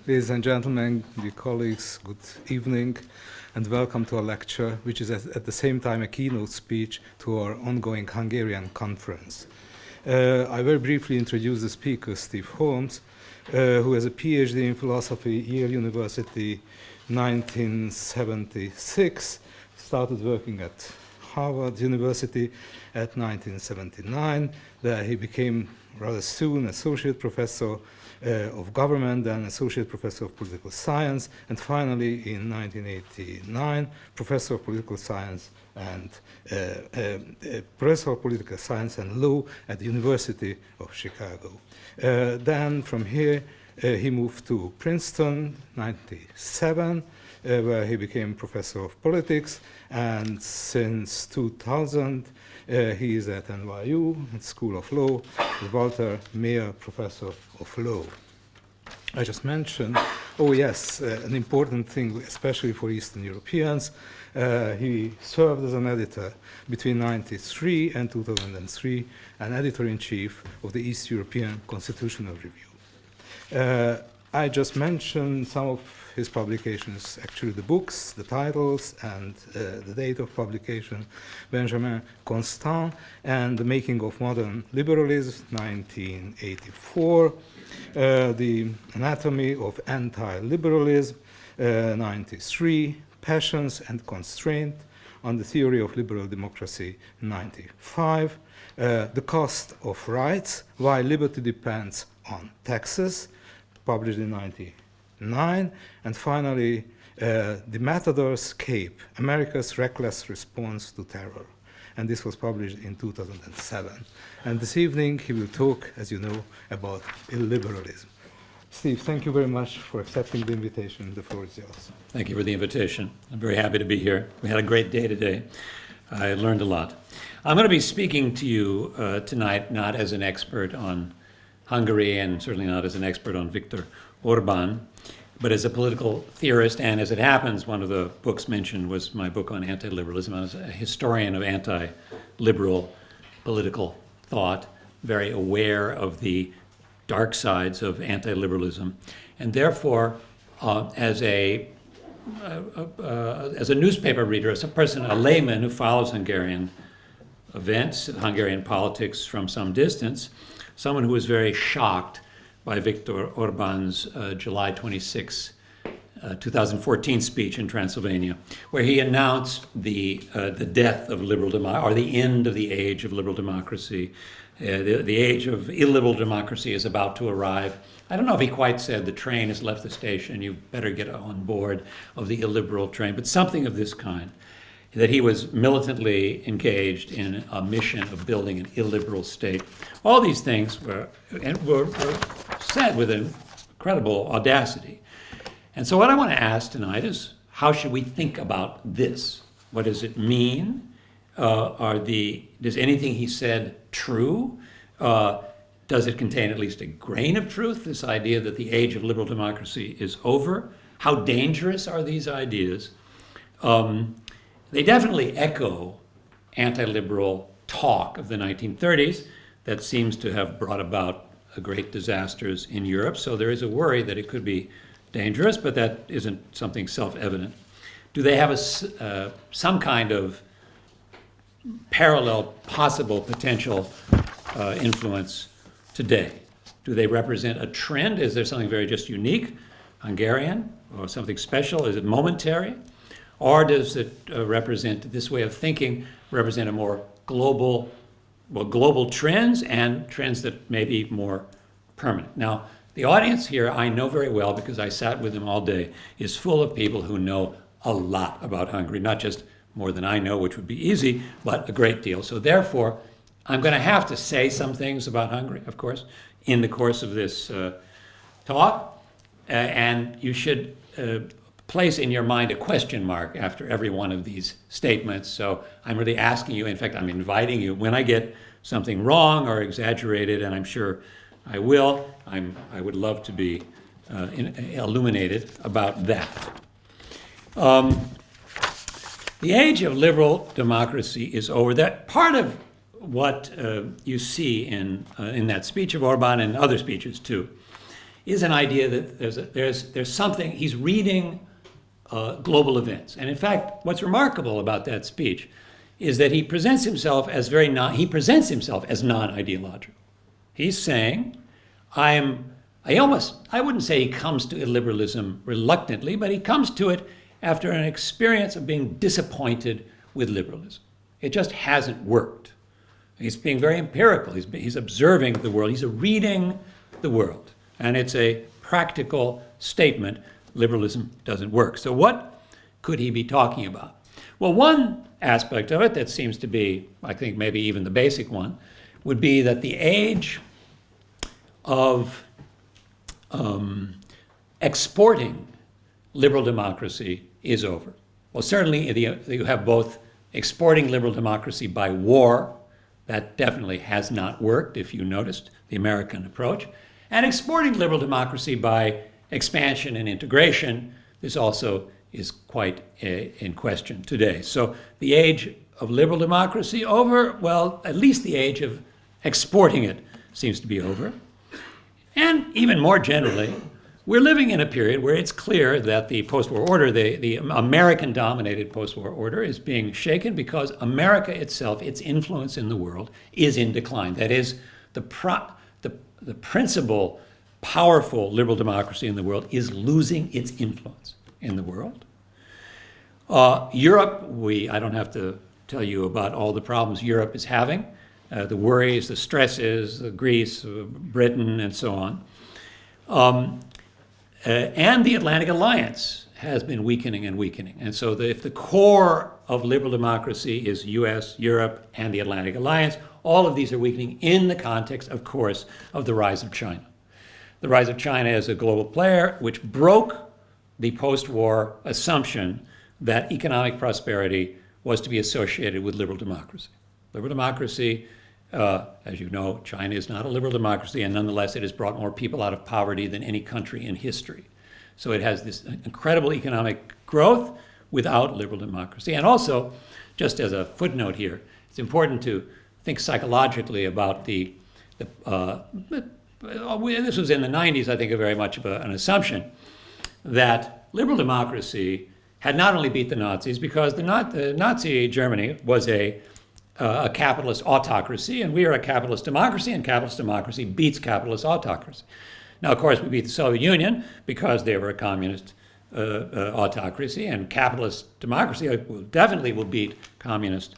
Ladies and gentlemen, dear colleagues, good evening, and welcome to our lecture, which is at the same time a keynote speech to our ongoing Hungarian conference. I very briefly introduce the speaker, Steve Holmes, who has a PhD in philosophy, Yale University, 1976, started working at Harvard University at 1979. There he became rather soon associate professor of government, then associate professor of political science, and finally in 1989, professor of political science and professor of political science and law at the University of Chicago. Then from here, he moved to Princeton, 97, where he became professor of politics, and since 2000, he is at NYU, at School of Law, the Walter Mayer Professor of Law. I just mentioned, oh yes, an important thing, especially for Eastern Europeans, he served as an editor between 1993 and 2003, an editor-in-chief of the East European Constitutional Review. I just mentioned some of his publications, actually the books, the titles, and the date of publication. Benjamin Constant and The Making of Modern Liberalism, 1984. The Anatomy of Anti-Liberalism, 93. Passions and Constraint on the Theory of Liberal Democracy, 95. The Cost of Rights, Why Liberty Depends on Taxes, published in 1999, and finally, The Matador's Cape, America's Reckless Response to Terror, and this was published in 2007. And this evening, he will talk, as you know, about illiberalism. Steve, thank you very much for accepting the invitation. The floor is yours. Thank you for the invitation. I'm very happy to be here. We had a great day today. I learned a lot. I'm going to be speaking to you tonight, not as an expert on Hungary, and certainly not as an expert on Viktor Orban, but as a political theorist, and as it happens, one of the books mentioned was my book on anti-liberalism. I was a historian of anti-liberal political thought, very aware of the dark sides of anti-liberalism, and therefore, as a newspaper reader, as a person, a layman who follows Hungarian events, Hungarian politics from some distance, someone who was very shocked by Viktor Orban's July 26, 2014 speech in Transylvania, where he announced the death of liberal democracy, or the end of the age of liberal democracy. The age of illiberal democracy is about to arrive. I don't know if he quite said the train has left the station, you better get on board of the illiberal train, but something of this kind, that he was militantly engaged in a mission of building an illiberal state. All these things were said with incredible audacity. And so what I want to ask tonight is, how should we think about this? What does it mean? Is anything he said true? Does it contain at least a grain of truth, this idea that the age of liberal democracy is over? How dangerous are these ideas? They definitely echo anti-liberal talk of the 1930s that seems to have brought about great disasters in Europe. So there is a worry that it could be dangerous, but that isn't something self-evident. Do they have some kind of parallel, possible, potential influence today? Do they represent a trend? Is there something very just unique, Hungarian, or something special? Is it momentary? Or does it represent, this way of thinking, represent a more global trends, and trends that may be more permanent? Now, the audience here, I know very well because I sat with them all day, is full of people who know a lot about Hungary, not just more than I know, which would be easy, but a great deal. So therefore, I'm going to have to say some things about Hungary, of course, in the course of this talk, and you should place in your mind a question mark after every one of these statements. So I'm really asking you, in fact, I'm inviting you, when I get something wrong or exaggerated, and I'm sure I will, I would love to be illuminated about that. The age of liberal democracy is over. That part of what you see in that speech of Orban and other speeches too is an idea that there's something, he's reading global events. And in fact, what's remarkable about that speech is that he presents himself as non-ideological. He's saying, I wouldn't say he comes to illiberalism reluctantly, but he comes to it after an experience of being disappointed with liberalism. It just hasn't worked. He's being very empirical. He's observing the world. He's reading the world. And it's a practical statement. Liberalism doesn't work. So what could he be talking about? Well, one aspect of it that seems to be, I think maybe even the basic one, would be that the age of exporting liberal democracy is over. Well, certainly you have both exporting liberal democracy by war, that definitely has not worked, if you noticed the American approach, and exporting liberal democracy by expansion and integration. This also is quite in question today. So the age of liberal democracy over, well, at least the age of exporting it seems to be over. And even more generally, we're living in a period where it's clear that the post-war order, the American-dominated post-war order, is being shaken because America itself, its influence in the world, is in decline. That is, the principal powerful liberal democracy in the world is losing its influence in the world. Europe, I don't have to tell you about all the problems Europe is having, the worries, the stresses, Greece, Britain, and so on. And the Atlantic Alliance has been weakening and weakening. And so if the core of liberal democracy is US, Europe, and the Atlantic Alliance, all of these are weakening in the context, of course, of the rise of China. The rise of China as a global player, which broke the post-war assumption that economic prosperity was to be associated with liberal democracy. Liberal democracy, as you know, China is not a liberal democracy, and nonetheless it has brought more people out of poverty than any country in history. So it has this incredible economic growth without liberal democracy. And also, just as a footnote here, it's important to think psychologically about this was in the 90s, I think, very much of an assumption that liberal democracy had not only beat the Nazis, because the Nazi Germany was a capitalist autocracy, and we are a capitalist democracy, and capitalist democracy beats capitalist autocracy. Now, of course, we beat the Soviet Union because they were a communist autocracy, and capitalist democracy definitely will beat communist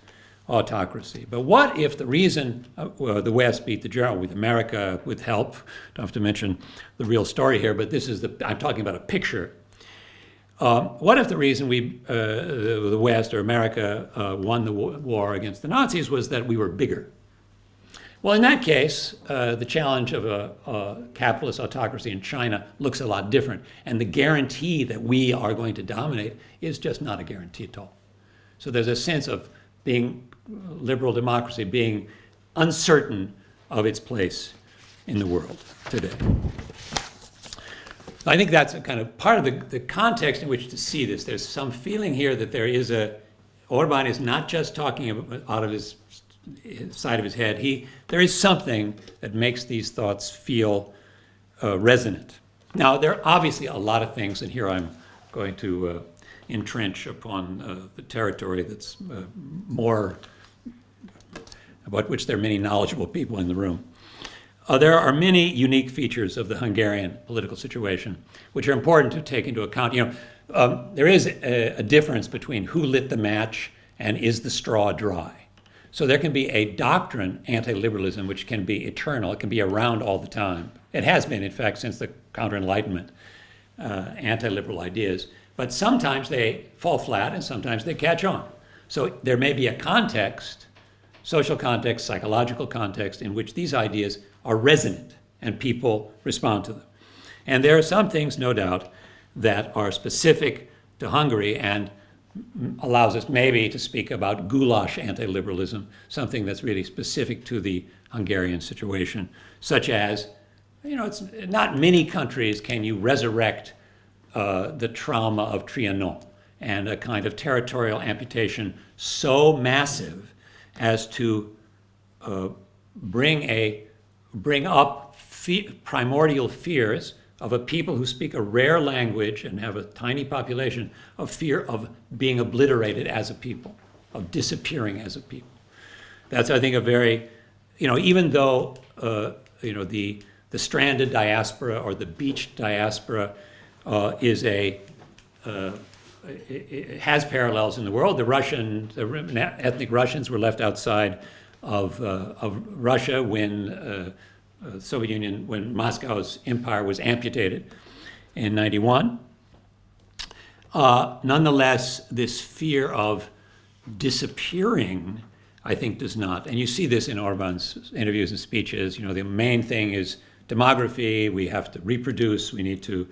autocracy. But what if the reason the West beat the Germans, with America, with help, don't have to mention the real story here, but I'm talking about a picture. What if the reason the West or America won the war against the Nazis was that we were bigger? Well, in that case, the challenge of a capitalist autocracy in China looks a lot different. And the guarantee that we are going to dominate is just not a guarantee at all. So there's a sense of being liberal democracy, being uncertain of its place in the world today. I think that's a kind of part of the context in which to see this. There's some feeling here that Orban is not just talking out of his side of his head. There is something that makes these thoughts feel resonant. Now, there are obviously a lot of things, and here I'm going to entrench upon the territory that's more, about which there are many knowledgeable people in the room. There are many unique features of the Hungarian political situation, which are important to take into account. There is a difference between who lit the match and is the straw dry. So there can be a doctrine, anti-liberalism, which can be eternal. It can be around all the time. It has been, in fact, since the Counter-Enlightenment, anti-liberal ideas. But sometimes they fall flat and sometimes they catch on. So there may be a context, social context, psychological context, in which these ideas are resonant and people respond to them. And there are some things, no doubt, that are specific to Hungary and allows us maybe to speak about goulash anti-liberalism, something that's really specific to the Hungarian situation, such as, it's not many countries can you resurrect the trauma of Trianon and a kind of territorial amputation so massive as to bring up primordial fears of a people who speak a rare language and have a tiny population, of fear of being obliterated as a people, of disappearing as a people. That's, I think, a very, even though, the stranded diaspora or the beached diaspora is it has parallels in the world. The ethnic Russians were left outside of Russia when Soviet Union, when Moscow's empire was amputated in 91. Nonetheless, this fear of disappearing, I think, does not. And you see this in Orban's interviews and speeches. The main thing is demography. We have to reproduce. We need to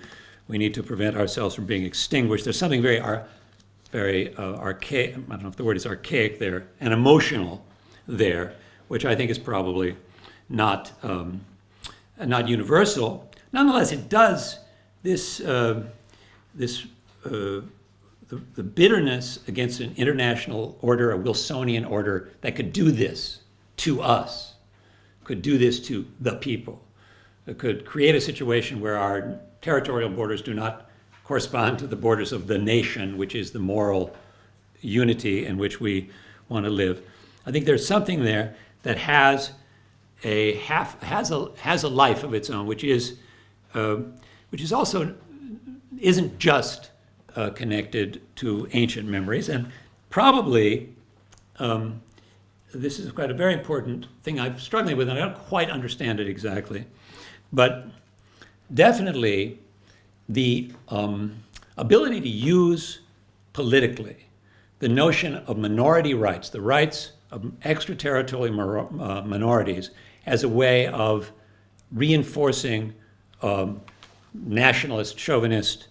prevent ourselves from being extinguished. There's something very archaic. I don't know if the word is archaic there, and emotional there, which I think is probably not universal. Nonetheless, it does the bitterness against an international order, a Wilsonian order that could do this to us, could do this to the people. It could create a situation where our territorial borders do not correspond to the borders of the nation, which is the moral unity in which we want to live. I think there's something there that has a life of its own, which is also isn't just connected to ancient memories, and probably this is quite a very important thing I'm struggling with, and I don't quite understand it exactly, but definitely the ability to use politically the notion of minority rights, the rights of extraterritorial minorities, as a way of reinforcing nationalist, chauvinist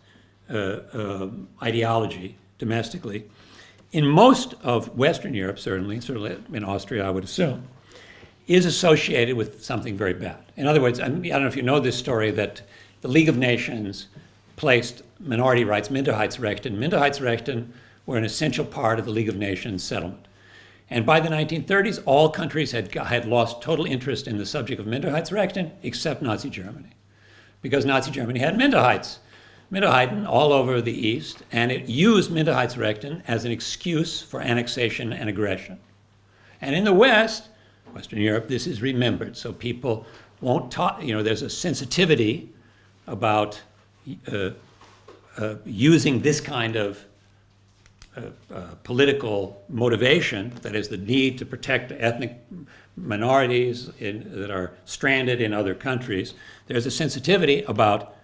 ideology domestically. In most of Western Europe, certainly in Austria, I would assume, is associated with something very bad. In other words, I don't know if you know this story, that the League of Nations placed minority rights, Minderheitsrechte. Minderheitsrechte were an essential part of the League of Nations settlement. And by the 1930s, all countries had lost total interest in the subject of Minderheitsrechte except Nazi Germany, because Nazi Germany had Minderheiten all over the East, and it used Minderheitsrechte as an excuse for annexation and aggression. And in the West, Western Europe, this is remembered. So people won't talk, there's a sensitivity about using this kind of political motivation, that is the need to protect ethnic minorities that are stranded in other countries. There's a sensitivity about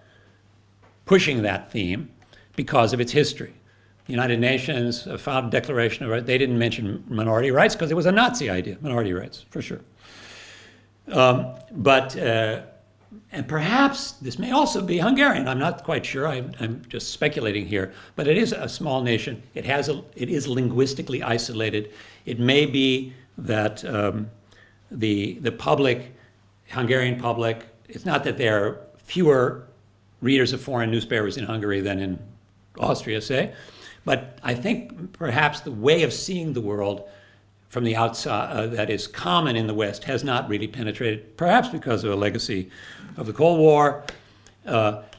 pushing that theme because of its history. The United Nations found a declaration of rights. They didn't mention minority rights because it was a Nazi idea, minority rights, for sure. And perhaps this may also be Hungarian. I'm not quite sure. I'm just speculating here. But it is a small nation. It is linguistically isolated. It may be that the public, Hungarian public, it's not that there are fewer readers of foreign newspapers in Hungary than in Austria, say, but I think perhaps the way of seeing the world from the outside that is common in the West has not really penetrated, perhaps because of a legacy of the Cold War.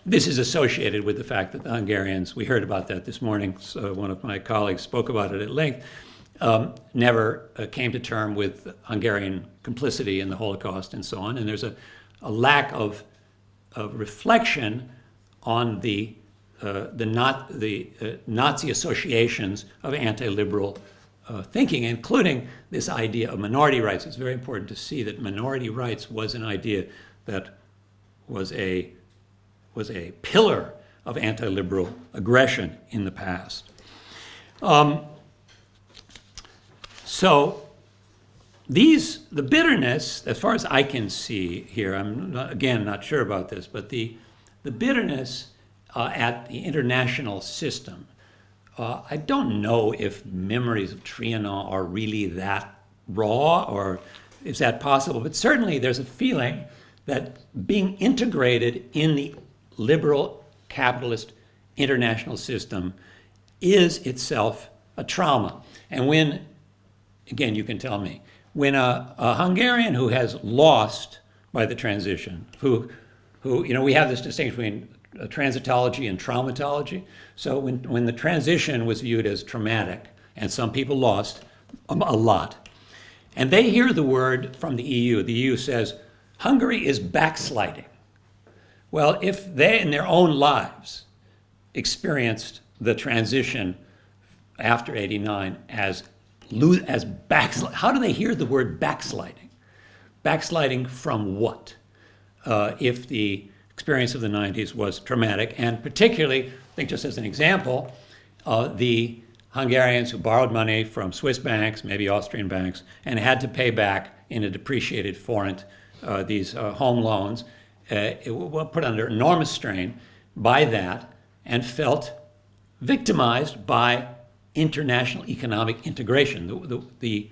This is associated with the fact that the Hungarians, we heard about that this morning, so one of my colleagues spoke about it at length, never came to term with Hungarian complicity in the Holocaust and so on, and there's a lack of reflection on the Nazi associations of anti-liberal thinking, including this idea of minority rights. It's very important to see that minority rights was an idea that was a pillar of anti-liberal aggression in the past. So the bitterness, as far as I can see here, I'm not sure about this, but the bitterness at the international system, I don't know if memories of Trianon are really that raw, or is that possible, but certainly there's a feeling that being integrated in the liberal capitalist international system is itself a trauma. And when, again, you can tell me, when a Hungarian who has lost by the transition, who who, we have this distinction between transitology and traumatology. So when the transition was viewed as traumatic, and some people lost a lot, and they hear the word from the EU says, Hungary is backsliding. Well, if they in their own lives experienced the transition after 89 as backsliding, how do they hear the word backsliding? Backsliding from what? If the experience of the 90s was traumatic, and particularly, I think just as an example, the Hungarians who borrowed money from Swiss banks, maybe Austrian banks, and had to pay back in a depreciated forint these home loans, were put under enormous strain by that and felt victimized by international economic integration. The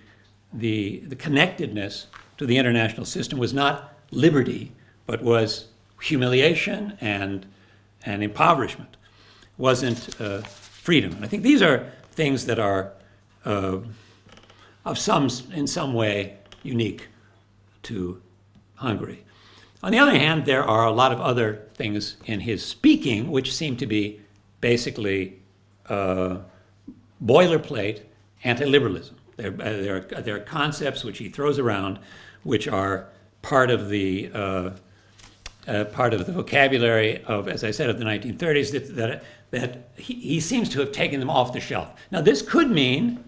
connectedness to the international system was not liberty, but was humiliation and impoverishment. Wasn't freedom. And I think these are things that are in some way unique to Hungary. On the other hand, there are a lot of other things in his speaking which seem to be basically boilerplate anti-liberalism. There are concepts which he throws around, which are part of the vocabulary of, as I said, of the 1930s. That he seems to have taken them off the shelf. Now, this could mean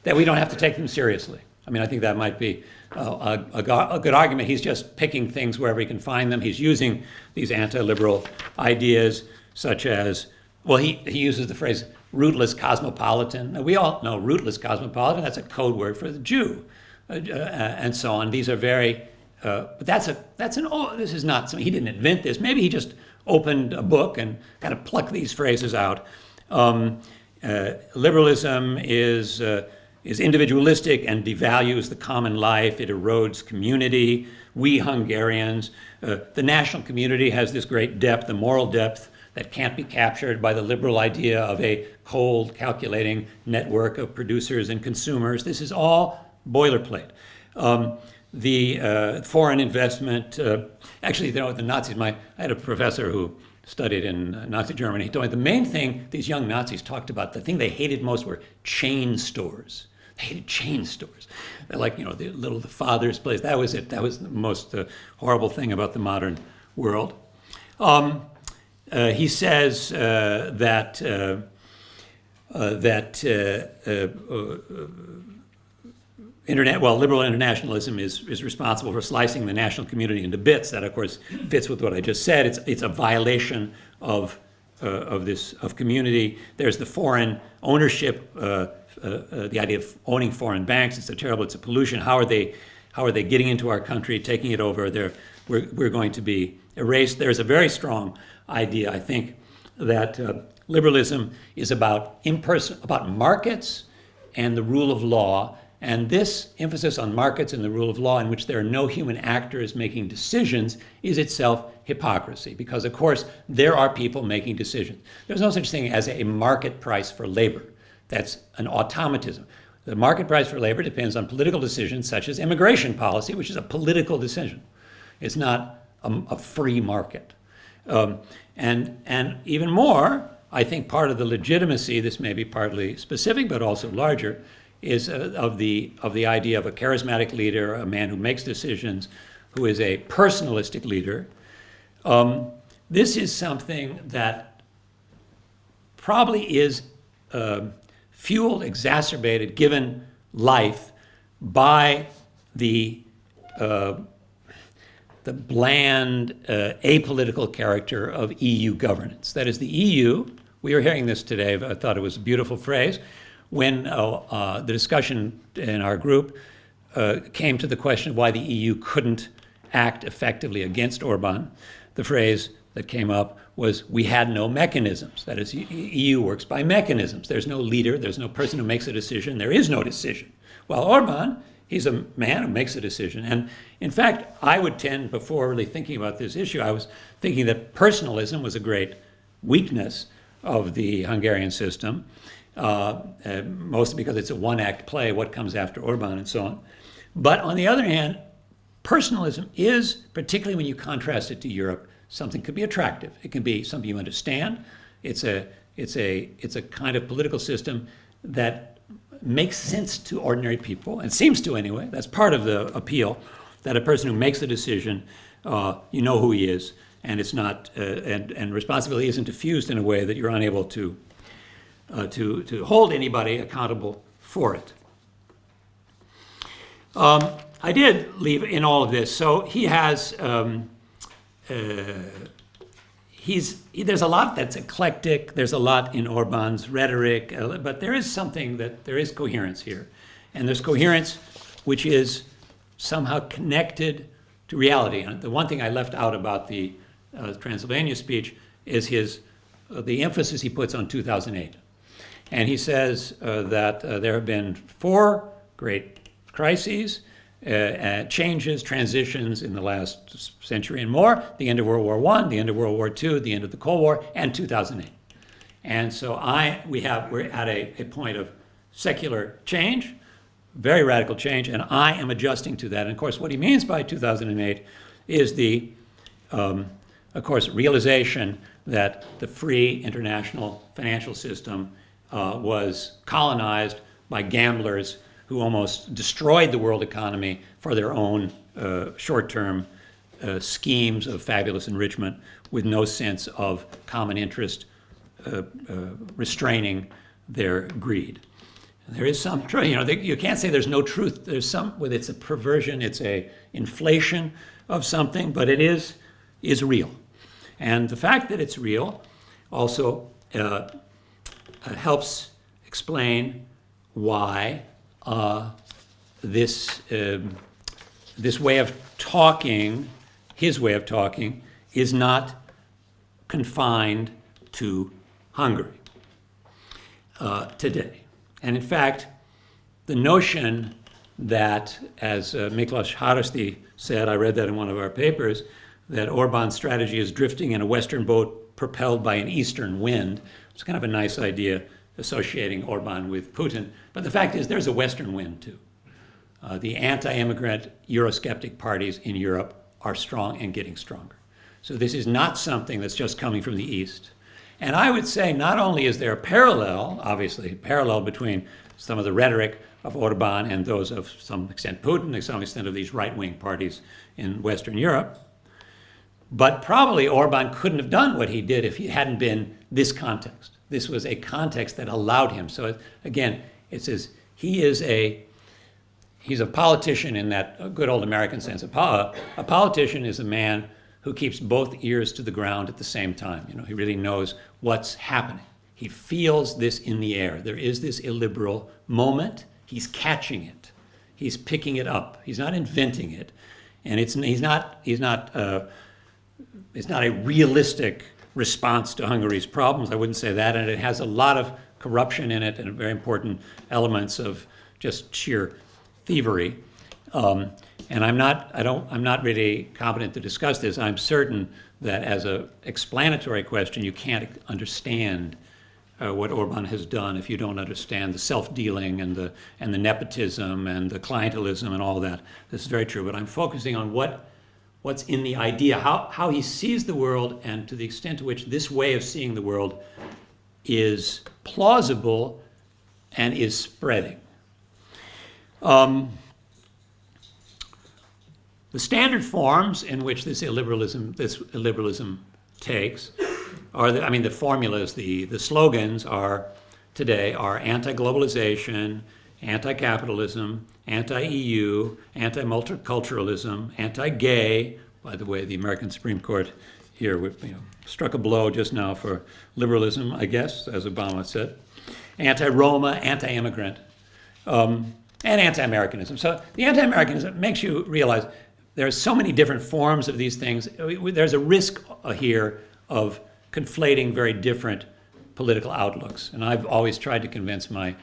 that we don't have to take them seriously. I mean, I think that might be a good argument. He's just picking things wherever he can find them. He's using these anti-liberal ideas, such as, well, he uses the phrase rootless cosmopolitan. Now, we all know rootless cosmopolitan. That's a code word for the Jew, and so on. These are very, but this is not something, he didn't invent this. Maybe he just opened a book and kind of plucked these phrases out. Liberalism is individualistic and devalues the common life. It erodes community. We Hungarians, the national community has this great depth, the moral depth that can't be captured by the liberal idea of a cold, calculating network of producers and consumers. This is all boilerplate. The foreign investment, actually, the Nazis, I had a professor who studied in Nazi Germany. He told me the main thing these young Nazis talked about, the thing they hated most were chain stores. They hated chain stores. They're like, the father's place. That was it. That was the most horrible thing about the modern world. He says that liberal internationalism is responsible for slicing the national community into bits. That, of course, fits with what I just said. It's a violation of community. There's the foreign ownership, the idea of owning foreign banks. It's a pollution. How are they getting into our country, taking it over? We're going to be erased. There's a very strong idea, I think, that liberalism is about markets and the rule of law. And this emphasis on markets and the rule of law, in which there are no human actors making decisions, is itself hypocrisy. Because, of course, there are people making decisions. There's no such thing as a market price for labor. That's an automatism. The market price for labor depends on political decisions, such as immigration policy, which is a political decision. It's not a free market. And even more, I think part of the legitimacy, this may be partly specific but also larger, is of the idea of a charismatic leader, a man who makes decisions, who is a personalistic leader. This is something that probably is fueled, exacerbated, given life by the bland, apolitical character of EU governance. That is, the EU, we were hearing this today, I thought it was a beautiful phrase, when the discussion in our group came to the question of why the EU couldn't act effectively against Orban. The phrase that came up was, we had no mechanisms. That is, EU works by mechanisms. There's no leader, there's no person who makes a decision, there is no decision. Well, Orban, he's a man who makes a decision. And in fact, I would tend, before really thinking about this issue, I was thinking that personalism was a great weakness of the Hungarian system, mostly because it's a one-act play, what comes after Orban and so on. But on the other hand, personalism is, particularly when you contrast it to Europe, something could be attractive. It can be something you understand. It's a kind of political system that makes sense to ordinary people, and seems to anyway. That's part of the appeal, that a person who makes a decision, you know who he is, and it's not, and responsibility isn't diffused in a way that you're unable to hold anybody accountable for it. I did leave in all of this. So he has, there's a lot that's eclectic. There's a lot in Orban's rhetoric, but there is there is coherence here. And there's coherence which is somehow connected to reality. And the one thing I left out about the Transylvania speech is the emphasis he puts on 2008. And he says that there have been 4 great crises, changes, transitions in the last century and more: the end of World War I, the end of World War II, the end of the Cold War, and 2008. And so we're at a point of secular change, very radical change, and I am adjusting to that. And of course, what he means by 2008 is the, of course, realization that the free international financial system was colonized by gamblers who almost destroyed the world economy for their own short-term schemes of fabulous enrichment, with no sense of common interest restraining their greed. There is some truth, you can't say there's no truth. There's some, it's a perversion, it's a inflation of something, but it is real. And the fact that it's real also helps explain why this way of talking, his way of talking, is not confined to Hungary today. And in fact, the notion that, as Miklos Haraszti said, I read that in one of our papers, that Orban's strategy is drifting in a Western boat propelled by an Eastern wind. It's kind of a nice idea, associating Orban with Putin. But the fact is, there's a Western wind too. The anti-immigrant Eurosceptic parties in Europe are strong and getting stronger. So this is not something that's just coming from the East. And I would say not only is there a parallel, obviously, parallel between some of the rhetoric of Orban and those of some extent Putin, to some extent of these right-wing parties in Western Europe, but probably Orban couldn't have done what he did if he hadn't been this context. This was a context that allowed him. So again, it says he's a politician in that good old American sense. A politician is a man who keeps both ears to the ground at the same time. He really knows what's happening. He feels this in the air. There is this illiberal moment. He's catching it. He's picking it up. He's not inventing it, and it's not a realistic response to Hungary's problems. I wouldn't say that, and it has a lot of corruption in it and very important elements of just sheer thievery. And I'm not really competent to discuss this. I'm certain that as an explanatory question, you can't understand what Orban has done if you don't understand the self-dealing and the nepotism and the clientelism and all that. This is very true. But I'm focusing on what's in the idea, how he sees the world, and to the extent to which this way of seeing the world is plausible and is spreading. The standard forms in which this illiberalism takes are, the formulas, the slogans today are anti-globalization, anti-capitalism, anti-EU, anti-multiculturalism, anti-gay. By the way, the American Supreme Court here struck a blow just now for liberalism, I guess, as Obama said. Anti-Roma, anti-immigrant, and anti-Americanism. So the anti-Americanism makes you realize there are so many different forms of these things. There's a risk here of conflating very different political outlooks. And I've always tried to convince my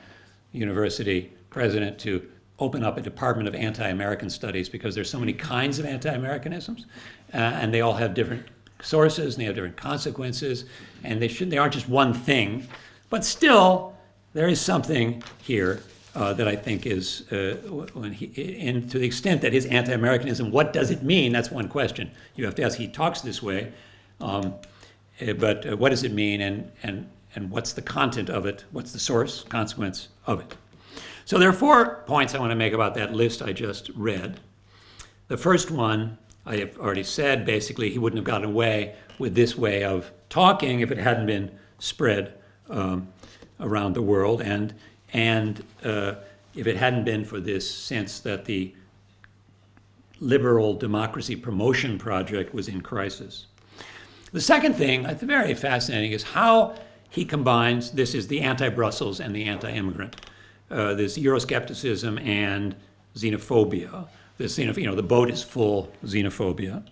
university president to open up a department of anti-American studies, because there's so many kinds of anti-Americanisms, and they all have different sources and they have different consequences, and they aren't just one thing. But still, there is something here that I think is, to the extent that his anti-Americanism, what does it mean? That's one question you have to ask. He talks this way, But what does it mean, and what's the content of it? What's the source, consequence of it? So there are 4 points I want to make about that list I just read. The first one, I have already said, basically he wouldn't have gotten away with this way of talking if it hadn't been spread around the world, and if it hadn't been for this sense that the liberal democracy promotion project was in crisis. The second thing, I think very fascinating, is how he combines, this is the anti-Brussels and the anti-immigrant, this Euroscepticism and xenophobia. This, the boat is full xenophobia.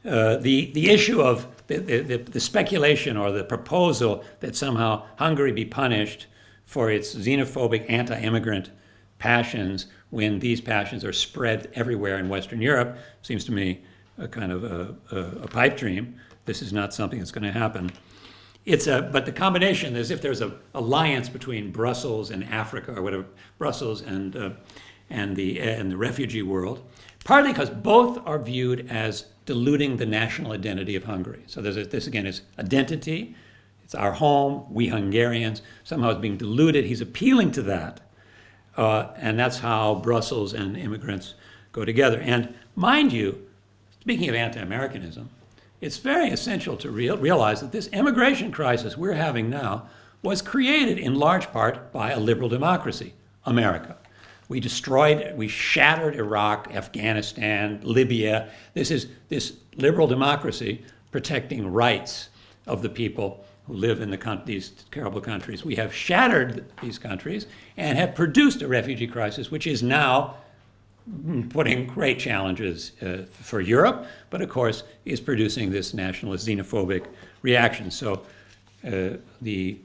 The issue of the speculation or the proposal that somehow Hungary be punished for its xenophobic anti-immigrant passions when these passions are spread everywhere in Western Europe seems to me a kind of a pipe dream. This is not something that's going to happen. But the combination is if there's an alliance between Brussels and Africa or whatever, Brussels and the refugee world, partly because both are viewed as diluting the national identity of Hungary. So this again is identity. It's our home, we Hungarians. Somehow it's being diluted. He's appealing to that. And that's how Brussels and immigrants go together. And mind you, speaking of anti-Americanism, it's very essential to realize that this immigration crisis we're having now was created in large part by a liberal democracy, America. We shattered Iraq, Afghanistan, Libya. This liberal democracy protecting rights of the people who live in these terrible countries. We have shattered these countries and have produced a refugee crisis, which is now putting great challenges for Europe, but of course is producing this nationalist xenophobic reaction. So this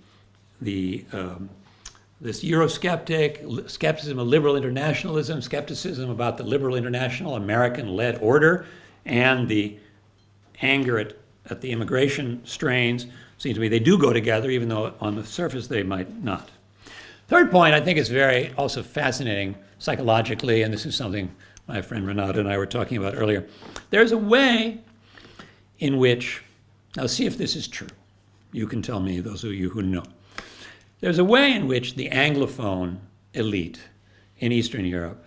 Eurosceptic, skepticism of liberal internationalism, skepticism about the liberal international American-led order, and the anger at the immigration strains, seems to me they do go together, even though on the surface they might not. Third point I think is very also fascinating psychologically, and this is something my friend Renata and I were talking about earlier. There's a way in which, now see if this is true. You can tell me, those of you who know. There's a way in which the Anglophone elite in Eastern Europe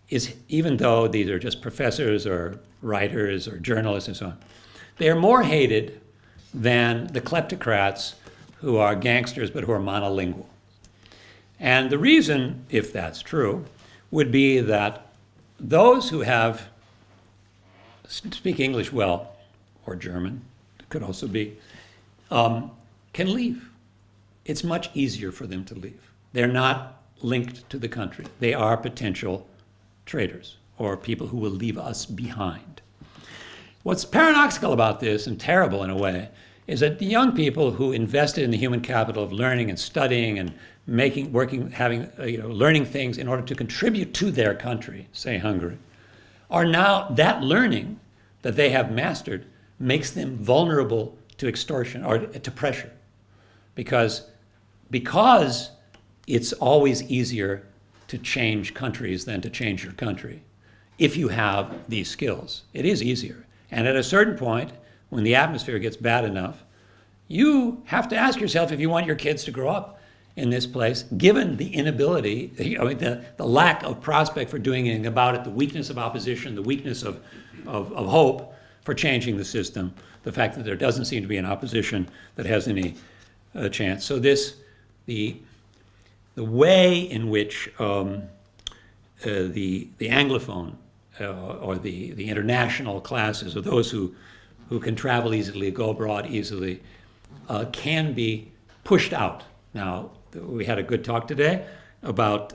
is, even though these are just professors or writers or journalists and so on, they are more hated than the kleptocrats who are gangsters but who are monolingual. And the reason, if that's true, would be that those who speak English well, or German, it could also be, can leave. It's much easier for them to leave. They're not linked to the country. They are potential traitors or people who will leave us behind. What's paradoxical about this, and terrible in a way, is that the young people who invested in the human capital of learning and studying and learning things in order to contribute to their country, say Hungary, are now, that learning that they have mastered makes them vulnerable to extortion or to pressure. Because it's always easier to change countries than to change your country if you have these skills. It is easier. And at a certain point, when the atmosphere gets bad enough, you have to ask yourself if you want your kids to grow up in this place, given the inability, the lack of prospect for doing anything about it, the weakness of opposition, the weakness of hope for changing the system, the fact that there doesn't seem to be an opposition that has any chance. So the way in which the Anglophone or the international classes, or those who can travel easily, go abroad easily, can be pushed out. Now, we had a good talk today about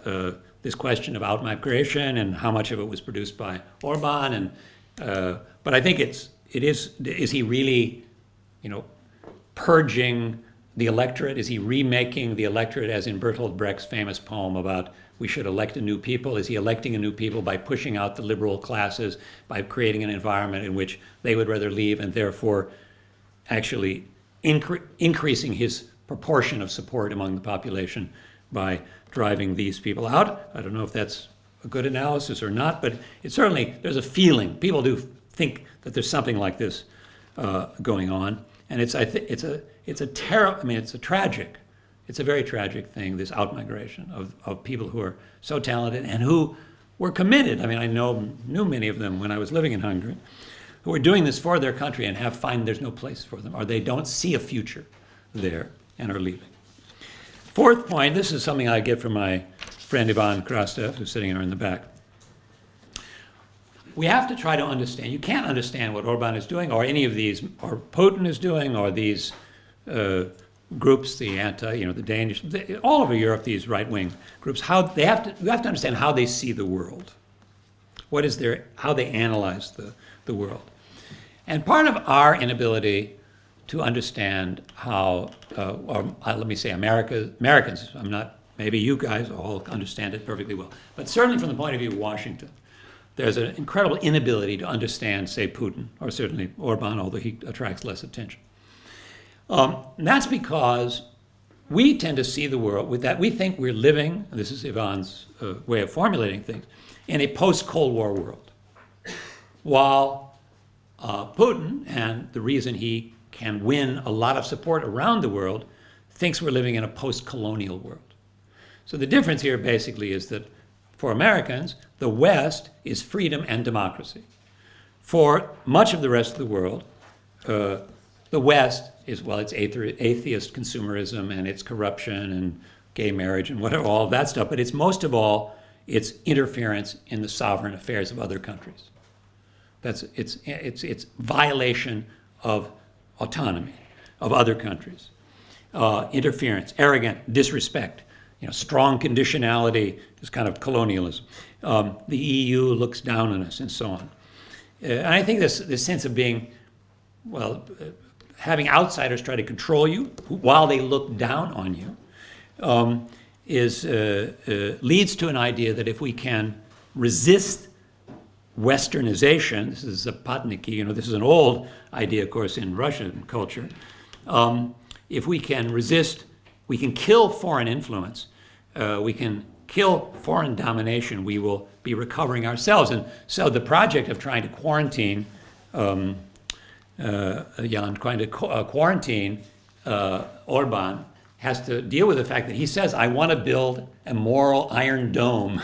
this question of out-migration and how much of it was produced by Orban, but I think is he really, purging the electorate? Is he remaking the electorate, as in Bertolt Brecht's famous poem about we should elect a new people? Is he electing a new people by pushing out the liberal classes, by creating an environment in which they would rather leave, and therefore actually increasing his proportion of support among the population by driving these people out? I don't know if that's a good analysis or not, but it certainly, there's a feeling. People do think that there's something like this going on. And it's a very tragic thing, this outmigration of people who are so talented and who were committed. I mean, I knew many of them when I was living in Hungary, who are doing this for their country and find there's no place for them, or they don't see a future there and are leaving. Fourth point, this is something I get from my friend Ivan Krastev, who's sitting here in the back. We have to try to understand. You can't understand what Orban is doing, or any of these, or Putin is doing, or these groups, the Danish, all over Europe, these right-wing groups. You have to understand how they see the world. How they analyze the world. And part of our inability to understand how, let me say Americans, maybe you guys all understand it perfectly well, but certainly from the point of view of Washington, there's an incredible inability to understand, say, Putin, or certainly Orban, although he attracts less attention. And that's because we tend to see the world with that. We think we're living, this is Ivan's way of formulating things, in a post-Cold War world. While Putin, and the reason he can win a lot of support around the world, thinks we're living in a post-colonial world. So the difference here basically is that for Americans, the West is freedom and democracy. For much of the rest of the world, the West is, it's atheist consumerism and it's corruption and gay marriage and whatever, all of that stuff, but it's most of all, it's interference in the sovereign affairs of other countries. It's violation of autonomy of other countries. Interference, arrogant, disrespect, strong conditionality is kind of colonialism. The EU looks down on us and so on. And I think this sense of being, having outsiders try to control you while they look down on you leads to an idea that if we can resist Westernization, this is Zapatniki, this is an old idea, of course, in Russian culture. If we can resist, we can kill foreign influence, we can kill foreign domination, we will be recovering ourselves. And so the project of trying to quarantine, Orban has to deal with the fact that he says, I want to build a moral iron dome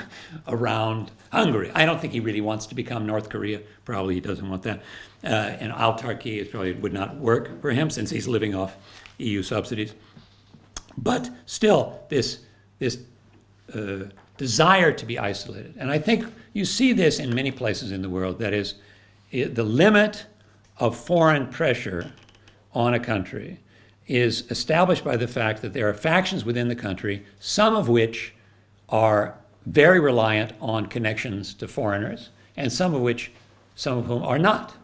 around Hungary. I don't think he really wants to become North Korea. Probably he doesn't want that. And autarky probably would not work for him since he's living off EU subsidies. But still, this desire to be isolated. And I think you see this in many places in the world. That is, the limit of foreign pressure on a country is established by the fact that there are factions within the country, some of whom are connections to foreigners, and some of whom are not.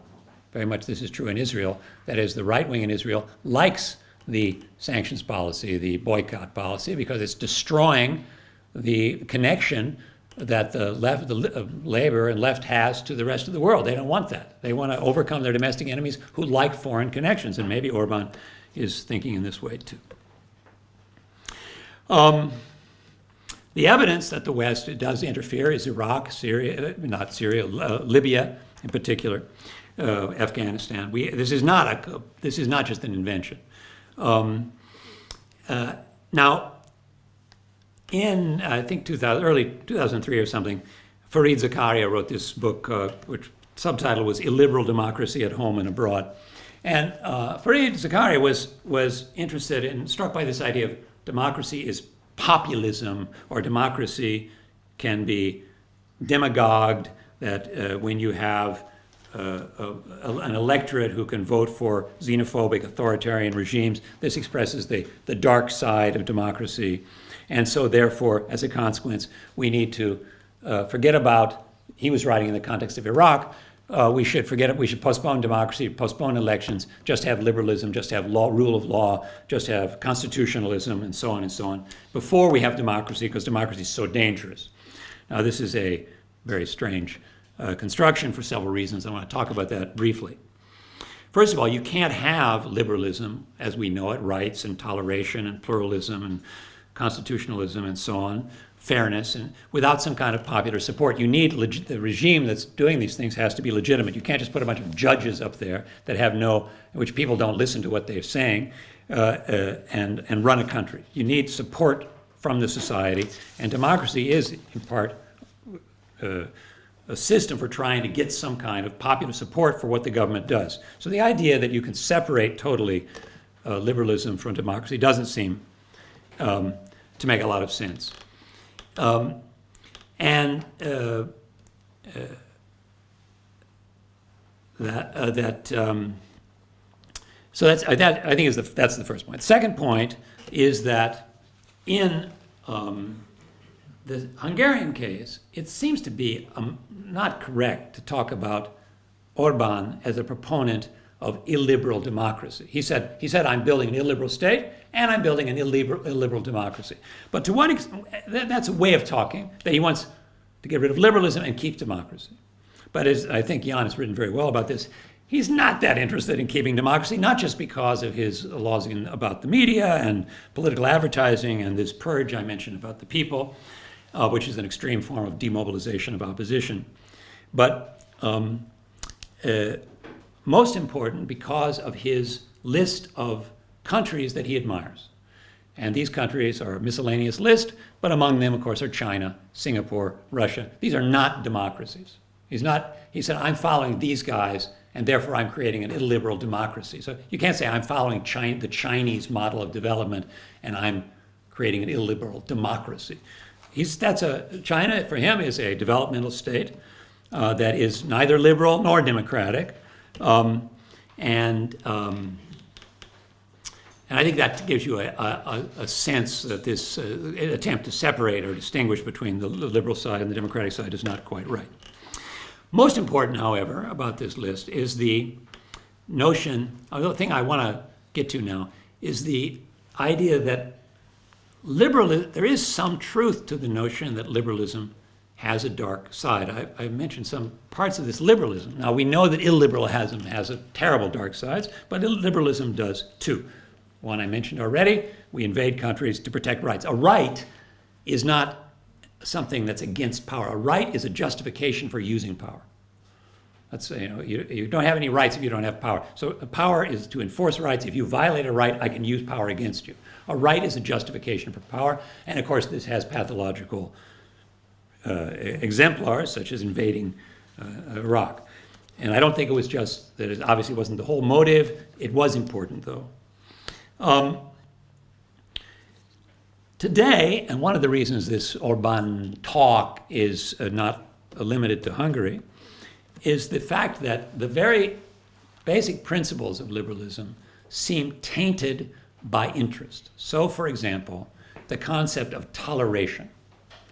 Very much this is true in Israel. That is, the right wing in Israel likes the sanctions policy, the boycott policy, because it's destroying the connection that the left, labor and left has to the rest of the world. They don't want that. They want to overcome their domestic enemies who like foreign connections, and maybe Orban is thinking in this way too. The evidence that the West does interfere is Iraq, Syria, not Syria, Libya in particular, Afghanistan. This is not just an invention. Now, in I think early 2003 or something, Fareed Zakaria wrote this book, which subtitle was "Illiberal Democracy at Home and Abroad." And Fareed Zakaria was struck by this idea of democracy is populism, or democracy can be demagogued, that when you have an electorate who can vote for xenophobic authoritarian regimes, this expresses the dark side of democracy. And so therefore, as a consequence, we need to forget about, he was writing in the context of Iraq, we should postpone democracy, postpone elections, just have liberalism, just have rule of law, just have constitutionalism, and so on, before we have democracy, because democracy is so dangerous. Now, this is a very strange construction for several reasons. I want to talk about that briefly. First of all, you can't have liberalism as we know it, rights and toleration and pluralism and constitutionalism and so on, fairness, and without some kind of popular support. You need the regime that's doing these things has to be legitimate. You can't just put a bunch of judges up there that have no, in which people don't listen to what they're saying, and run a country. You need support from the society, and democracy is, in part, a system for trying to get some kind of popular support for what the government does. So the idea that you can separate totally liberalism from democracy doesn't seem to make a lot of sense. So that's that I think that's the first point. The second point is that in the Hungarian case, it seems to be not correct to talk about Orban as a proponent of illiberal democracy. He said, I'm building an illiberal state and I'm building an illiberal democracy. But to what extent, that's a way of talking, that he wants to get rid of liberalism and keep democracy. But as I think Jan has written very well about this, he's not that interested in keeping democracy, not just because of his laws about the media and political advertising and this purge I mentioned about the people, which is an extreme form of demobilization of opposition, but most important because of his list of countries that he admires. And these countries are a miscellaneous list, but among them, of course, are China, Singapore, Russia. These are not democracies. He said, I'm following these guys, and therefore I'm creating an illiberal democracy. So you can't say I'm following the Chinese model of development, and I'm creating an illiberal democracy. China, for him, is a developmental state that is neither liberal nor democratic. And I think that gives you a sense that this attempt to separate or distinguish between the liberal side and the democratic side is not quite right. Most important, however, about this list is the notion, the thing I want to get to now, is the idea that there is some truth to the notion that liberalism has a dark side. I mentioned some parts of this liberalism. Now, we know that illiberalism has a terrible dark sides, but liberalism does too. One I mentioned already, we invade countries to protect rights. A right is not something that's against power. A right is a justification for using power. Let's say, you don't have any rights if you don't have power. So power is to enforce rights. If you violate a right, I can use power against you. A right is a justification for power. And of course, this has pathological exemplars, such as invading Iraq. And I don't think it was just that it obviously wasn't the whole motive. It was important, though. Today, and one of the reasons this Orban talk is not limited to Hungary, is the fact that the very basic principles of liberalism seem tainted by interest. So, for example, the concept of toleration.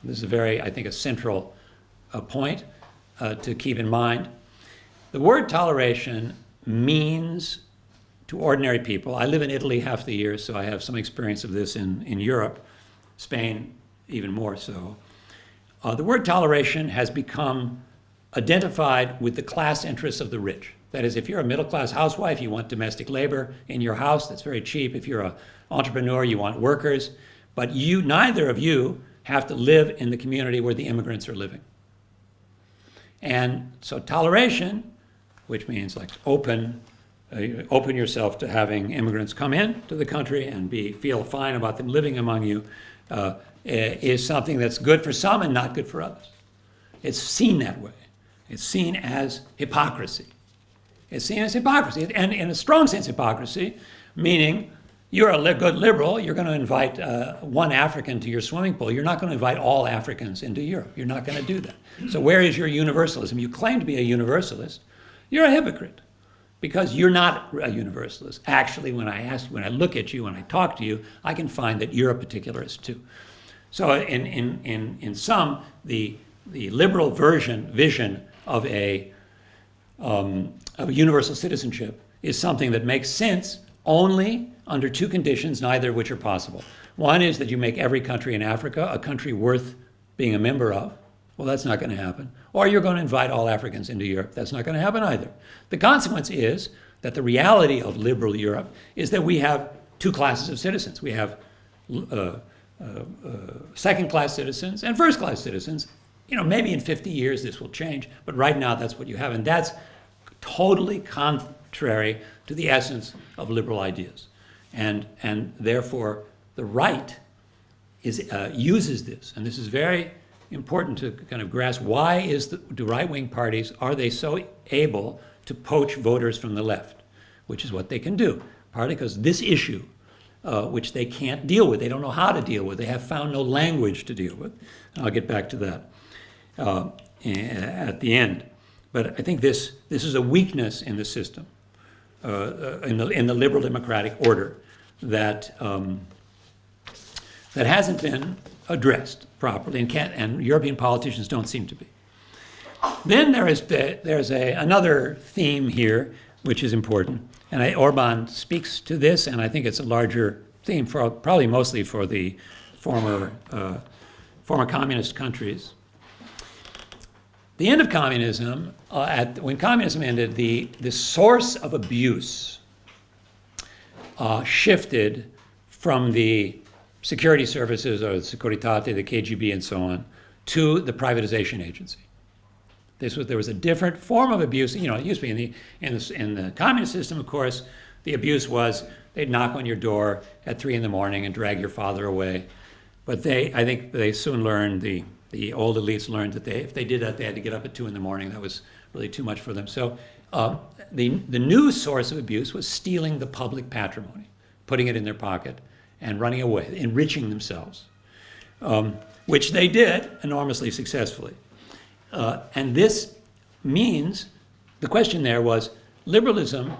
This is I think, a central point to keep in mind. The word toleration means, to ordinary people, I live in Italy half the year, so I have some experience of this in Europe, Spain even more so. The word toleration has become identified with the class interests of the rich. That is, if you're a middle-class housewife, you want domestic labor in your house. That's very cheap. If you're an entrepreneur, you want workers. But neither of you have to live in the community where the immigrants are living. And so toleration, which means like open yourself to having immigrants come in to the country and feel fine about them living among you, is something that's good for some and not good for others. It's seen that way. It's seen as hypocrisy. It's seen as hypocrisy, and in a strong sense hypocrisy, meaning you're a good liberal, you're going to invite one African to your swimming pool. You're not going to invite all Africans into Europe. You're not going to do that. So where is your universalism? You claim to be a universalist. You're a hypocrite because you're not a universalist. Actually, when I look at you, when I talk to you, I can find that you're a particularist too. So in sum, the liberal vision of a universal citizenship is something that makes sense only under two conditions, neither of which are possible. One is that you make every country in Africa a country worth being a member of. Well, that's not going to happen. Or you're going to invite all Africans into Europe. That's not going to happen either. The consequence is that the reality of liberal Europe is that we have two classes of citizens. We have second-class citizens and first-class citizens. You know, maybe in 50 years this will change, but right now that's what you have, and that's totally contrary to the essence of liberal ideas. And therefore, the right uses this, and this is very important to kind of grasp. Why do right-wing parties, are they so able to poach voters from the left, which is what they can do, partly because this issue, which they can't deal with, they don't know how to deal with, they have found no language to deal with. And I'll get back to that at the end. But I think this is a weakness in the system, in the liberal democratic order, that hasn't been addressed properly, and European politicians don't seem to be. Then there's another theme here, which is important, and Orban speaks to this, and I think it's a larger theme, probably mostly for the former communist countries. The end of communism, when communism ended, the source of abuse shifted from the security services, or the Securitate, the KGB, and so on, to the privatization agency. There was a different form of abuse. You know, it used to be in the communist system, of course, the abuse was they'd knock on your door at 3 a.m. and drag your father away. But I think they soon learned, the old elites learned that if they did that, they had to get up at 2 a.m. That was really too much for them. So the new source of abuse was stealing the public patrimony, putting it in their pocket, and running away, enriching themselves, which they did enormously successfully. And this means, the question there was, liberalism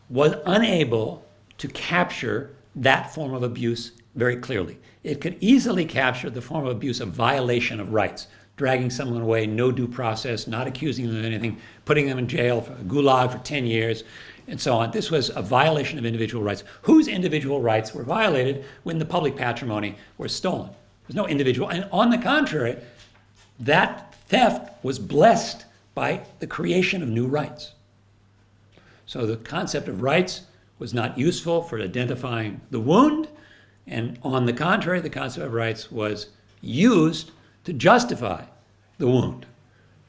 was unable to capture that form of abuse very clearly. It could easily capture the form of abuse of violation of rights, dragging someone away, no due process, not accusing them of anything, putting them in jail, for gulag for 10 years, and so on. This was a violation of individual rights. Whose individual rights were violated when the public patrimony were stolen? There's no individual. And on the contrary, that theft was blessed by the creation of new rights. So the concept of rights was not useful for identifying the wound, and on the contrary, the concept of rights was used to justify the wound.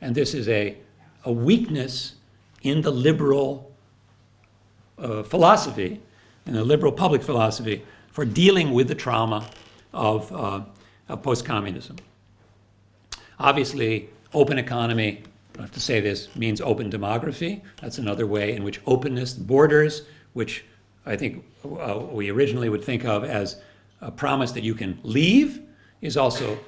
And this is a weakness in the liberal philosophy, in the liberal public philosophy, for dealing with the trauma of post-communism. Obviously, open economy, I have to say this, means open demography. That's another way in which openness, borders, which I think we originally would think of as a promise that you can leave, is also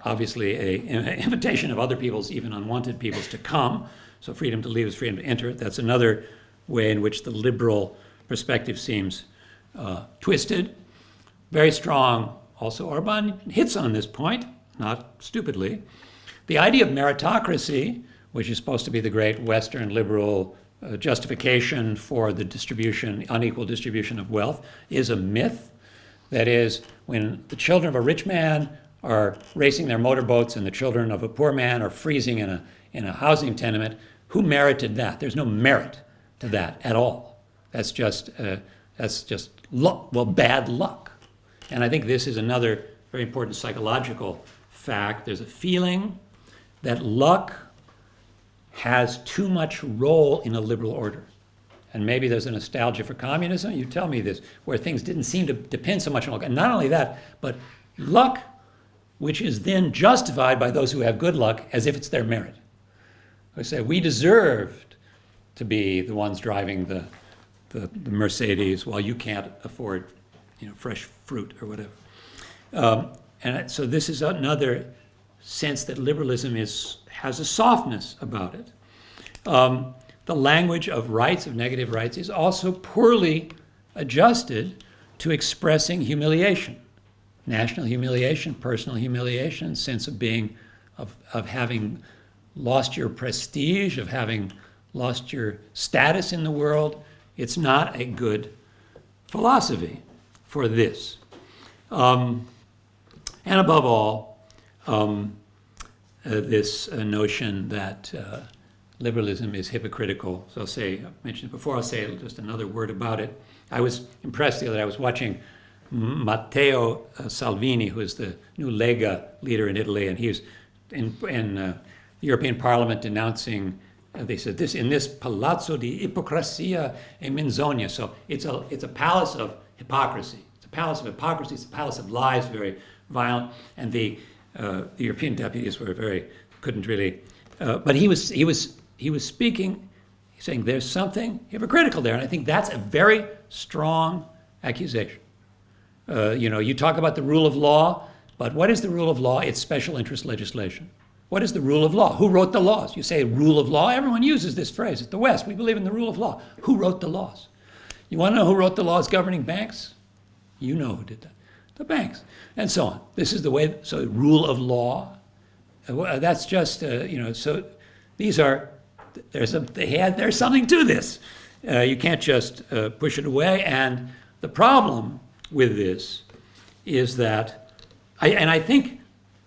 obviously an invitation of other peoples, even unwanted peoples, to come. So freedom to leave is freedom to enter. That's another way in which the liberal perspective seems twisted. Very strong. Also, Orban hits on this point, not stupidly. The idea of meritocracy, which is supposed to be the great Western liberal justification for the unequal distribution of wealth, is a myth. That is, when the children of a rich man are racing their motorboats and the children of a poor man are freezing in a housing tenement, who merited that? There's no merit to that at all. That's just luck, bad luck. And I think this is another very important psychological fact. There's a feeling that luck has too much role in a liberal order. And maybe there's a nostalgia for communism, you tell me this, where things didn't seem to depend so much on luck. And not only that, but luck, which is then justified by those who have good luck as if it's their merit. They say, we deserved to be the ones driving the Mercedes while you can't afford, fresh fruit or whatever. And so this is another sense that liberalism has a softness about it. The language of rights, of negative rights, is also poorly adjusted to expressing humiliation. National humiliation, personal humiliation, sense of being, of having lost your prestige, of having lost your status in the world. It's not a good philosophy for this. And above all, this notion that liberalism is hypocritical. So I mentioned it before, I'll say just another word about it. I was impressed the other day. I was watching Matteo Salvini, who is the new Lega leader in Italy, and he's in the European Parliament denouncing. They said this in this palazzo di ipocrisia e menzogna. So it's a palace of hypocrisy. It's a palace of hypocrisy. It's a palace of lies, very violent. And the European deputies couldn't really. But he was speaking, saying there's something hypocritical there, and I think that's a very strong accusation. You talk about the rule of law, but what is the rule of law? It's special interest legislation. What is the rule of law? Who wrote the laws? You say rule of law, everyone uses this phrase. At the West, we believe in the rule of law. Who wrote the laws? You want to know who wrote the laws governing banks? You know who did that. The banks, and so on. This is the way, so rule of law, that's just, so these are, there's something to this. You can't just push it away, and the problem with this is that, I think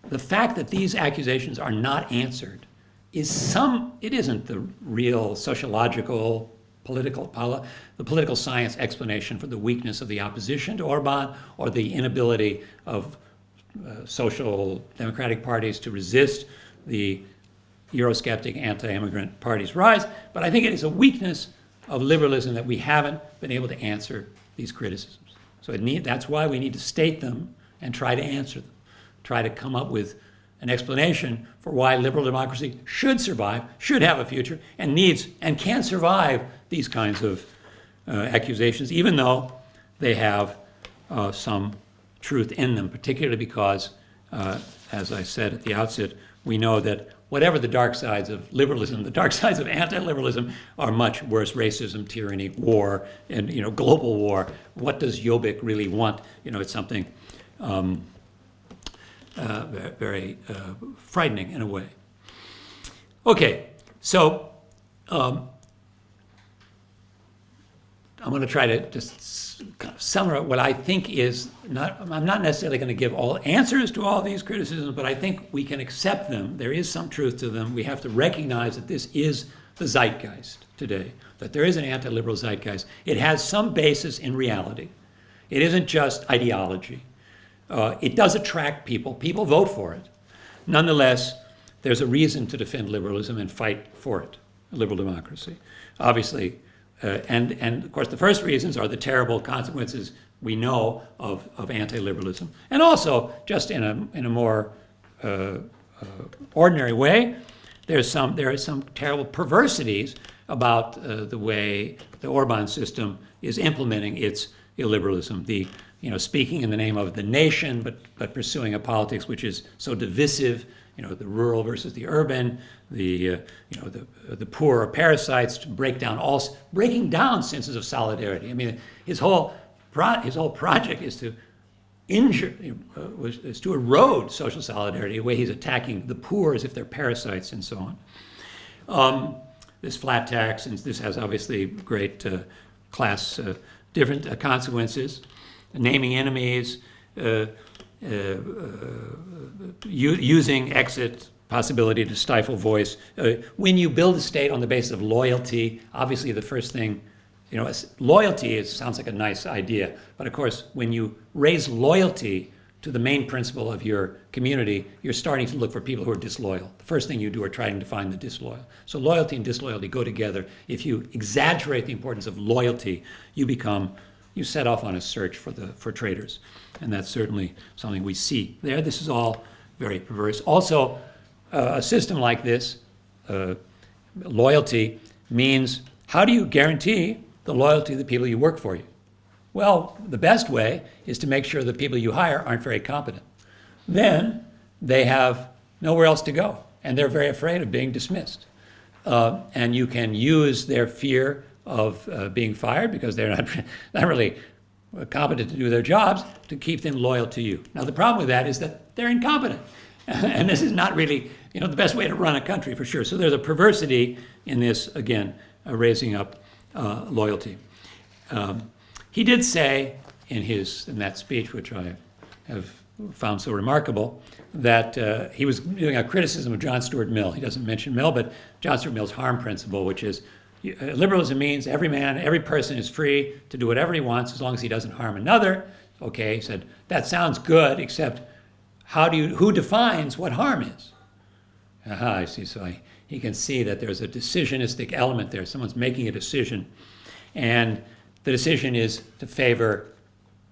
the fact that these accusations are not answered it isn't the real sociological, the political science explanation for the weakness of the opposition to Orban or the inability of social democratic parties to resist the Eurosceptic anti-immigrant parties' rise. But I think it is a weakness of liberalism that we haven't been able to answer these criticisms. So that's why we need to state them and try to answer them. Try to come up with an explanation for why liberal democracy should survive, should have a future, and can survive these kinds of accusations, even though they have some truth in them, particularly because, as I said at the outset, we know that whatever the dark sides of liberalism, the dark sides of anti-liberalism are much worse: racism, tyranny, war, and global war. What does Jobbik really want? It's something very frightening in a way. Okay, so I'm going to try to just kind of summarize what I think is I'm not necessarily going to give all answers to all these criticisms, but I think we can accept them. There is some truth to them. We have to recognize that this is the zeitgeist today, that there is an anti-liberal zeitgeist. It has some basis in reality. It isn't just ideology. It does attract people. People vote for it. Nonetheless, there's a reason to defend liberalism and fight for it, liberal democracy. Obviously, and of course, the first reasons are the terrible consequences we know of anti-liberalism, and also just in a more ordinary way, there are some terrible perversities about the way the Orban system is implementing its illiberalism. Speaking in the name of the nation, but pursuing a politics which is so divisive. The rural versus the urban, the poor are parasites, to breaking down senses of solidarity. I mean, his whole project is to is to erode social solidarity, the way he's attacking the poor as if they're parasites and so on. This flat tax, and this has obviously great class different consequences. Naming enemies, using exit possibility to stifle voice. When you build a state on the basis of loyalty, obviously the first thing, loyalty sounds like a nice idea, but of course, when you raise loyalty to the main principle of your community, you're starting to look for people who are disloyal. The first thing you do are trying to find the disloyal. So loyalty and disloyalty go together. If you exaggerate the importance of loyalty, you set off on a search for traitors. And that's certainly something we see there. This is all very perverse. Also, a system like this, loyalty, means how do you guarantee the loyalty of the people you work for you? Well, the best way is to make sure the people you hire aren't very competent. Then they have nowhere else to go, and they're very afraid of being dismissed. And you can use their fear of being fired because they're not really competent to do their jobs to keep them loyal to you. Now, the problem with that is that they're incompetent. And this is not really the best way to run a country, for sure. So there's a perversity in this, again, raising up loyalty. He did say in that speech, which I have found so remarkable, that he was doing a criticism of John Stuart Mill. He doesn't mention Mill, but John Stuart Mill's harm principle, which is liberalism means every person is free to do whatever he wants as long as he doesn't harm another. Okay, he said, that sounds good, except who defines what harm is? Aha, I see. So he can see that there's a decisionistic element there. Someone's making a decision, and the decision is to favor,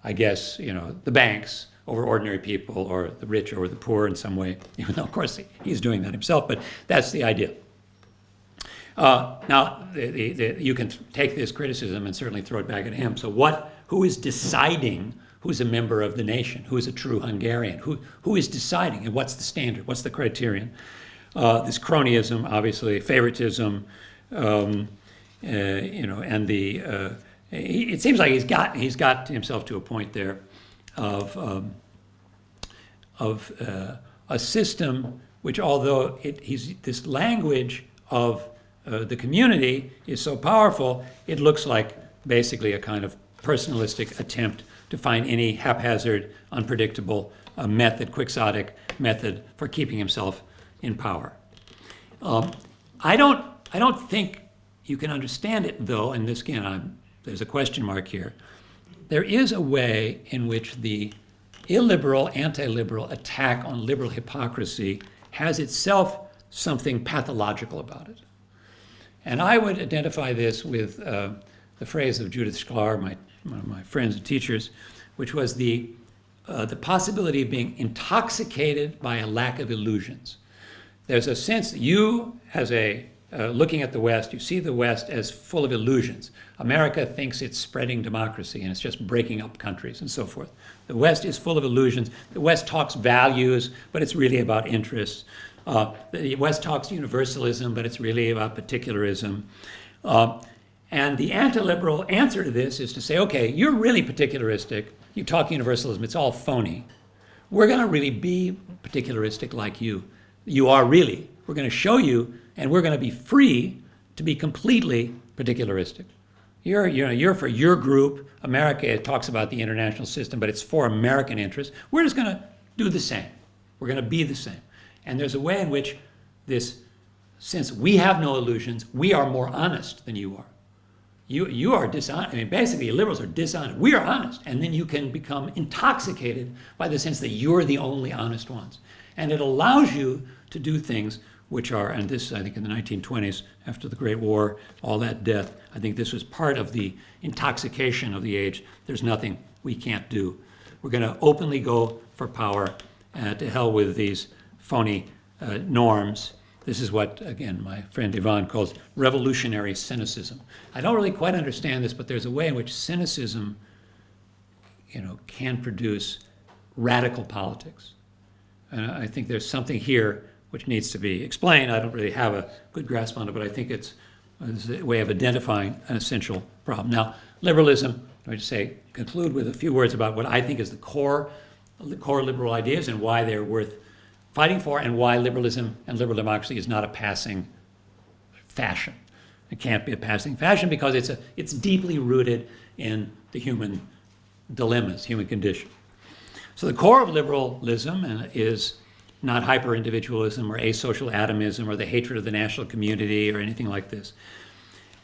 I guess, the banks over ordinary people, or the rich over the poor in some way, even though, of course, he's doing that himself, but that's the idea. Now, you can take this criticism and certainly throw it back at him. So who is deciding who's a member of the nation, who is a true Hungarian? Who is deciding, and what's the standard, what's the criterion? This cronyism, obviously, favoritism, and it seems like he's got himself to a point there of a system which, although this language of the community is so powerful, it looks like basically a kind of personalistic attempt to find any haphazard, unpredictable quixotic method for keeping himself in power. I don't think you can understand it, though, and this again, there's a question mark here. There is a way in which the illiberal, anti-liberal attack on liberal hypocrisy has itself something pathological about it. And I would identify this with the phrase of Judith Sklar, one of my friends and teachers, which was the possibility of being intoxicated by a lack of illusions. There's a sense that you, as looking at the West, you see the West as full of illusions. America thinks it's spreading democracy and it's just breaking up countries and so forth. The West is full of illusions. The West talks values, but it's really about interests. The West talks universalism, but it's really about particularism. And the anti-liberal answer to this is to say, okay, you're really particularistic. You talk universalism, it's all phony. We're going to really be particularistic like you. You are really. We're going to show you, and we're going to be free to be completely particularistic. You're for your group. America talks about the international system, but it's for American interests. We're just going to do the same. We're going to be the same. And there's a way in which since we have no illusions, we are more honest than you are. You are dishonest. I mean, basically, liberals are dishonest. We are honest. And then you can become intoxicated by the sense that you're the only honest ones. And it allows you to do things which are, and this, I think, in the 1920s, after the Great War, all that death, I think this was part of the intoxication of the age. There's nothing we can't do. We're going to openly go for power, to hell with these phony norms. This is what, again, my friend Ivan calls revolutionary cynicism. I don't really quite understand this, but there's a way in which cynicism, can produce radical politics. And I think there's something here which needs to be explained. I don't really have a good grasp on it, but I think it's a way of identifying an essential problem. Now, liberalism, let me just conclude with a few words about what I think is the core liberal ideas and why they're worth fighting for, and why liberalism and liberal democracy is not a passing fashion. It can't be a passing fashion because it's deeply rooted in the human dilemmas, human condition. So the core of liberalism is not hyper-individualism or asocial atomism or the hatred of the national community or anything like this.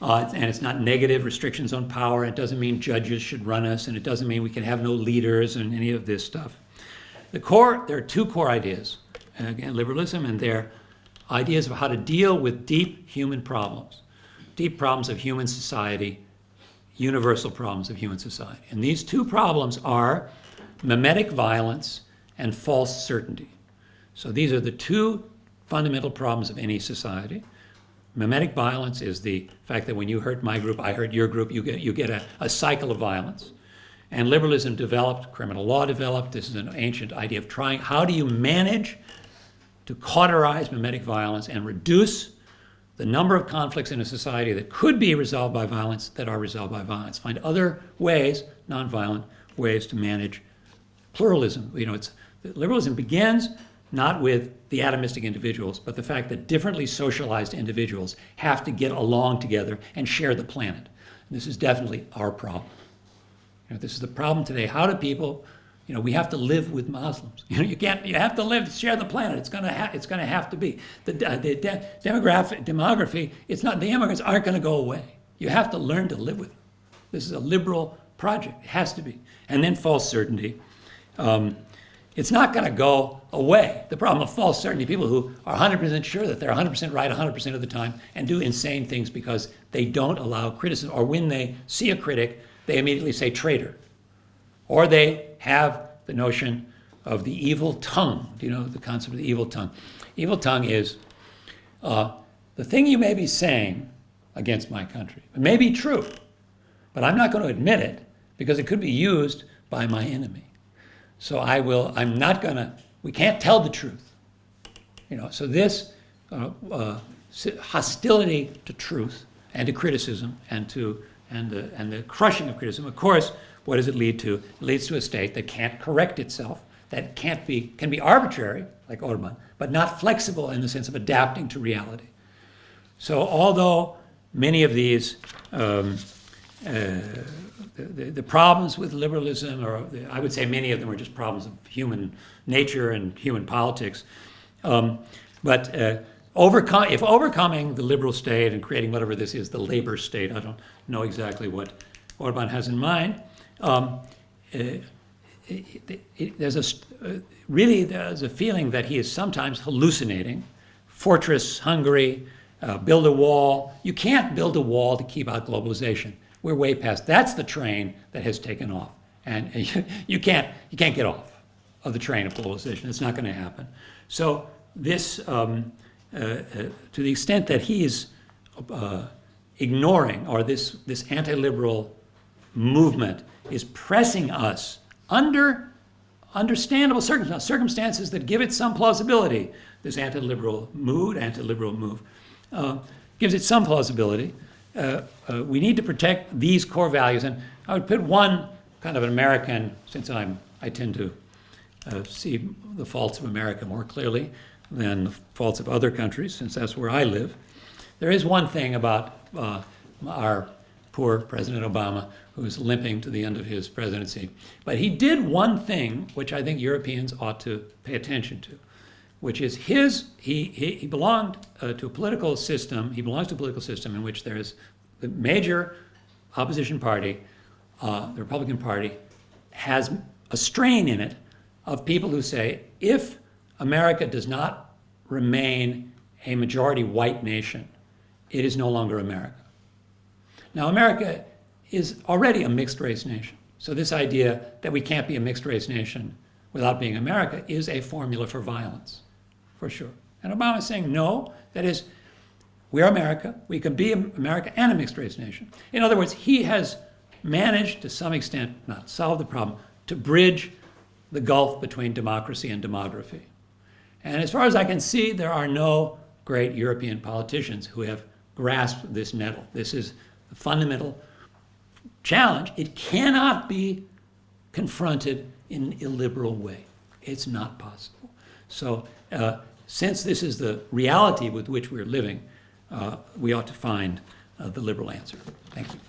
And it's not negative restrictions on power. It doesn't mean judges should run us, and it doesn't mean we can have no leaders and any of this stuff. There are two core ideas. Again, liberalism, and their ideas of how to deal with deep human problems of human society, universal problems of human society. And these two problems are mimetic violence and false certainty. So these are the two fundamental problems of any society. Mimetic violence is the fact that when you hurt my group, I hurt your group, you get a cycle of violence. And liberalism developed, criminal law developed. This is an ancient idea of how do you manage to cauterize mimetic violence and reduce the number of conflicts in a society that could be resolved by violence that are resolved by violence. Find other ways, nonviolent ways, to manage pluralism. Liberalism begins not with the atomistic individuals, but the fact that differently socialized individuals have to get along together and share the planet. And this is definitely our problem. This is the problem today. How do people? We have to live with Muslims. You have to share the planet. It's going to have to be. The demography, it's not, the immigrants aren't going to go away. You have to learn to live with them. This is a liberal project. It has to be. And then false certainty. It's not going to go away. The problem of false certainty, people who are 100% sure that they're 100% right 100% of the time and do insane things because they don't allow criticism, or when they see a critic, they immediately say traitor. Or they have the notion of the evil tongue. Do you know the concept of the evil tongue? Evil tongue is the thing you may be saying against my country. It may be true, but I'm not going to admit it because it could be used by my enemy. So I'm not going to, we can't tell the truth. So this hostility to truth and to criticism and the crushing of criticism, of course, what does it lead to? It leads to a state that can't correct itself, that can be arbitrary, like Orban, but not flexible in the sense of adapting to reality. So although many of these the problems with liberalism, or I would say many of them are just problems of human nature and human politics. But if overcoming the liberal state and creating whatever this is, the labor state, I don't know exactly what Orban has in mind, there's a feeling that he is sometimes hallucinating. Fortress Hungary, build a wall. You can't build a wall to keep out globalization. We're way past. That's the train that has taken off, and you can't get off of the train of globalization. It's not going to happen. So this, to the extent that he is ignoring, or this anti-liberal movement is pressing us under understandable circumstances that give it some plausibility. This anti-liberal move gives it some plausibility. We need to protect these core values. And I would put one kind of an American, since I tend to see the faults of America more clearly than the faults of other countries, since that's where I live. There is one thing about our poor President Obama, who is limping to the end of his presidency. But he did one thing which I think Europeans ought to pay attention to, which is he belonged to a political system. He belongs to a political system in which there is the major opposition party, the Republican Party, has a strain in it of people who say, if America does not remain a majority white nation, it is no longer America. Now, America is already a mixed race nation. So this idea that we can't be a mixed race nation without being America is a formula for violence, for sure. And Obama is saying, no, that is, we are America. We can be America and a mixed race nation. In other words, he has managed to some extent, not solve the problem, to bridge the gulf between democracy and demography. And as far as I can see, there are no great European politicians who have grasped this nettle. This is a fundamental challenge. It cannot be confronted in an illiberal way. It's not possible. So since this is the reality with which we're living, we ought to find the liberal answer. Thank you.